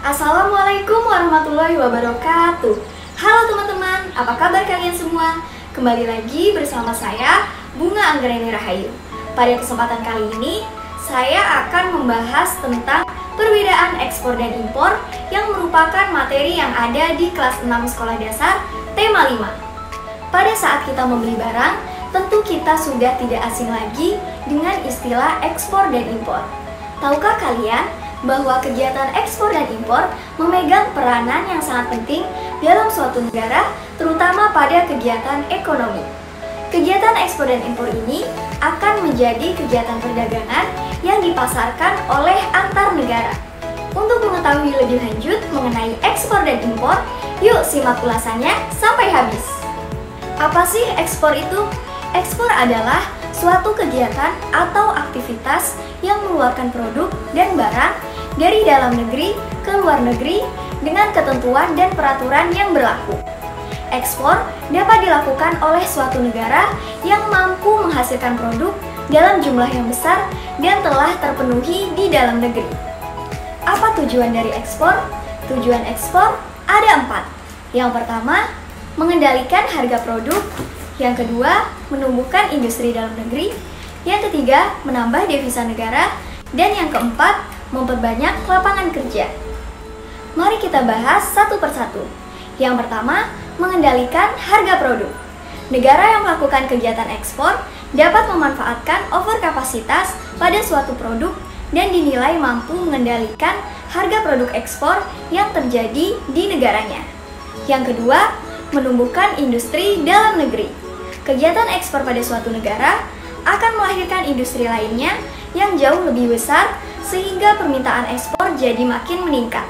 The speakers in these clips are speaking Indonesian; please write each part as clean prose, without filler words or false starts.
Assalamualaikum warahmatullahi wabarakatuh. Halo teman-teman, apa kabar kalian semua? Kembali lagi bersama saya, Bunga Anggraini Rahayu. Pada kesempatan kali ini, saya akan membahas tentang perbedaan ekspor dan impor yang merupakan materi yang ada di kelas 6 sekolah dasar tema 5. Pada saat kita membeli barang, tentu kita sudah tidak asing lagi dengan istilah ekspor dan impor. Tahukah kalian bahwa kegiatan ekspor dan impor memegang peranan yang sangat penting dalam suatu negara, terutama pada kegiatan ekonomi. Kegiatan ekspor dan impor ini akan menjadi kegiatan perdagangan yang dipasarkan oleh antar negara. Untuk mengetahui lebih lanjut mengenai ekspor dan impor, yuk simak ulasannya sampai habis. Apa sih ekspor itu? Ekspor adalah suatu kegiatan atau aktivitas yang mengeluarkan produk dan barang dari dalam negeri ke luar negeri dengan ketentuan dan peraturan yang berlaku. Ekspor dapat dilakukan oleh suatu negara yang mampu menghasilkan produk dalam jumlah yang besar dan telah terpenuhi di dalam negeri. Apa tujuan dari ekspor? Tujuan ekspor ada 4. Yang pertama, mengendalikan harga produk. Yang kedua, menumbuhkan industri dalam negeri. Yang ketiga, menambah devisa negara. Dan yang keempat, memperbanyak lapangan kerja. Mari kita bahas satu persatu. Yang pertama, mengendalikan harga produk. Negara yang melakukan kegiatan ekspor dapat memanfaatkan overkapasitas pada suatu produk dan dinilai mampu mengendalikan harga produk ekspor yang terjadi di negaranya. Yang kedua, menumbuhkan industri dalam negeri. Kegiatan ekspor pada suatu negara akan melahirkan industri lainnya yang jauh lebih besar sehingga permintaan ekspor jadi makin meningkat.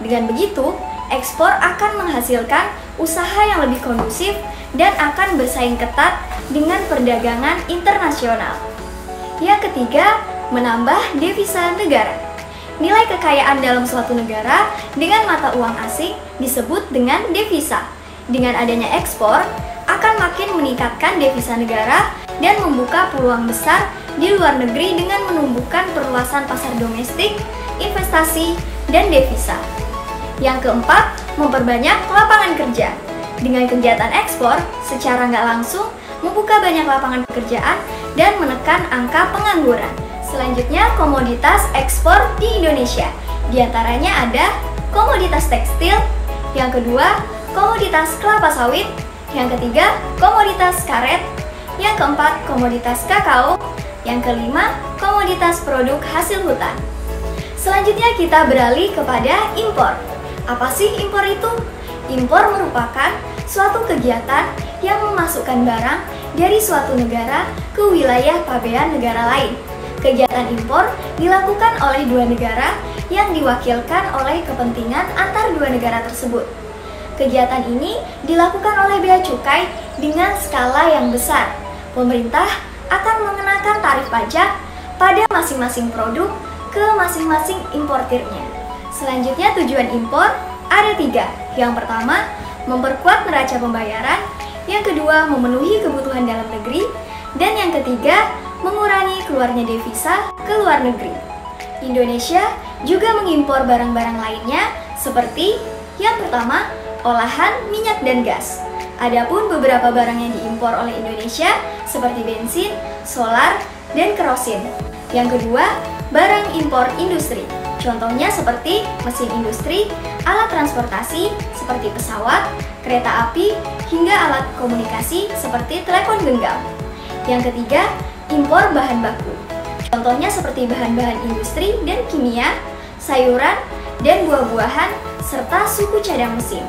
Dengan begitu, ekspor akan menghasilkan usaha yang lebih kondusif dan akan bersaing ketat dengan perdagangan internasional. Yang ketiga, menambah devisa negara. Nilai kekayaan dalam suatu negara dengan mata uang asing disebut dengan devisa. Dengan adanya ekspor, akan makin meningkatkan devisa negara dan membuka peluang besar di luar negeri dengan menumbuhkan perluasan pasar domestik, investasi, dan devisa. Yang keempat, memperbanyak lapangan kerja. Dengan kegiatan ekspor, secara nggak langsung membuka banyak lapangan pekerjaan dan menekan angka pengangguran. Selanjutnya, komoditas ekspor di Indonesia. Di antaranya ada komoditas tekstil, yang kedua, komoditas kelapa sawit, yang ketiga, komoditas karet, yang keempat, komoditas kakao, yang kelima, komoditas produk hasil hutan. Selanjutnya kita beralih kepada impor. Apa sih impor itu? Impor merupakan suatu kegiatan yang memasukkan barang dari suatu negara ke wilayah pabean negara lain. Kegiatan impor dilakukan oleh dua negara yang diwakilkan oleh kepentingan antar dua negara tersebut. Kegiatan ini dilakukan oleh bea cukai dengan skala yang besar. Pemerintah akan mengenakan tarif pajak pada masing-masing produk ke masing-masing importirnya. Selanjutnya tujuan impor ada 3. Yang pertama, memperkuat neraca pembayaran. Yang kedua, memenuhi kebutuhan dalam negeri. Dan yang ketiga, mengurangi keluarnya devisa ke luar negeri. Indonesia juga mengimpor barang-barang lainnya seperti yang pertama, olahan minyak dan gas. Adapun beberapa barang yang diimpor oleh Indonesia seperti bensin, solar, dan kerosin. Yang kedua, barang impor industri. Contohnya seperti mesin industri, alat transportasi seperti pesawat, kereta api, hingga alat komunikasi seperti telepon genggam. Yang ketiga, impor bahan baku. Contohnya seperti bahan-bahan industri dan kimia, sayuran, dan buah-buahan, serta suku cadang mesin.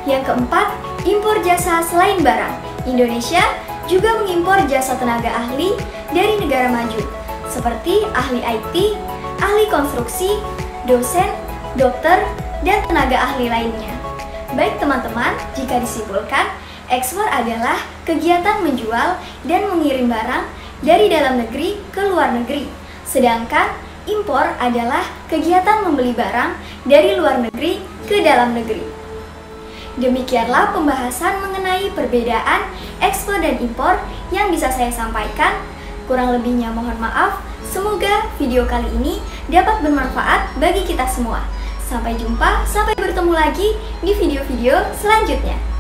Yang keempat, impor jasa selain barang. Indonesia juga mengimpor jasa tenaga ahli dari negara maju, seperti ahli IT, ahli konstruksi, dosen, dokter, dan tenaga ahli lainnya. Baik teman-teman, jika disimpulkan, ekspor adalah kegiatan menjual dan mengirim barang dari dalam negeri ke luar negeri. Sedangkan impor adalah kegiatan membeli barang dari luar negeri ke dalam negeri. Demikianlah pembahasan mengenai perbedaan ekspor dan impor yang bisa saya sampaikan. Kurang lebihnya mohon maaf. Semoga video kali ini dapat bermanfaat bagi kita semua. Sampai jumpa, sampai bertemu lagi di video-video selanjutnya.